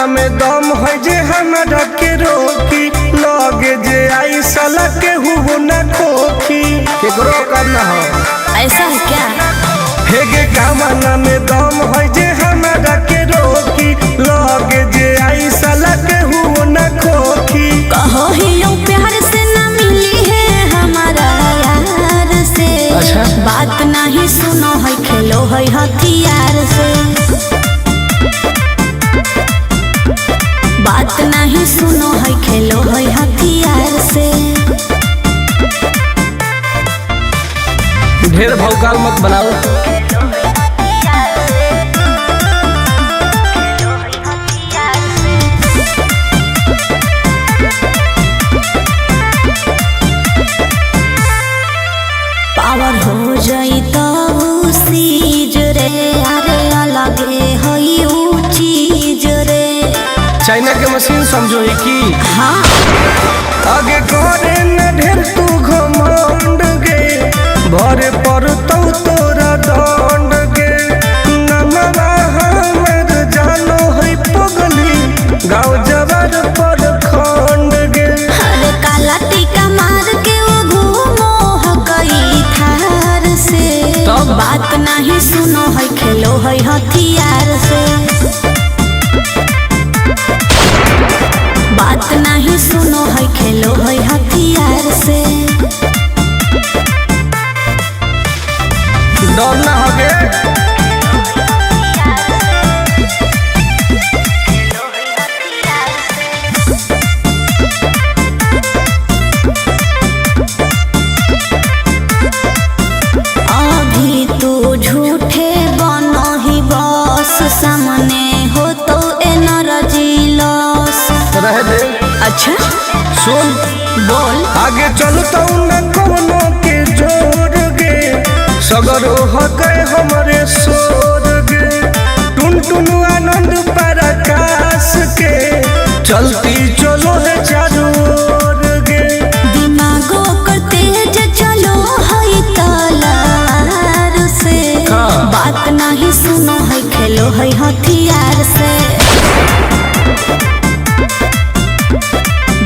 कामना में दम है जे हमरा के रोकी लगे जे आई साला के हु न खोखी केकरो करना हो ऐसा है क्या? हेगे कामना में दम है जे हमरा के रोकी लगे जे आई साला के हु न खोखी कहो ही प्यार से न मिली है हमारा यार से। अच्छा? बात नहीं सुनो है खेलो है हथियार से। बात नहीं सुनो है खेलो है हथियार से। ढेर भौकाल मत बनाओ। पावर हो जाई तो सीज रे अरे अलगे हई ऊ चीज रे। चाइना के मशीन समझो है कि हाँ आगे करे न ढेर तू घमंड गे भरे पर तोरा दंड गे नमवा हमर जानो है पगली गाँव जवार पर खंड गे अरे काला टीका मार के वो घूमो हकई थार से। तब? बात नहीं सुनो है खेलो है हथियार से। बात नहीं सुनो है खेलो है हथियार से। डर ना होगे अभी तू झूठे बनो ही बस सामने हो तो एनर्जी लॉस। रह दे अच्छा सुन बोल। आगे चलता न कोनो के जोर गे सगर हो गए हमारे सोर गे टुन टुन आनंद पराकाश के चलती चलो है चारों ओर गे दिमागो कर तेज चलो है तलवार से। हाँ। बात नहीं सुनो है खेलो है हथियार से।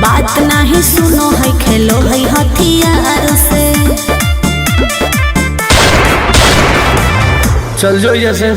बात नहीं सुनो है खेलो है हथियार से। चल जो जैसे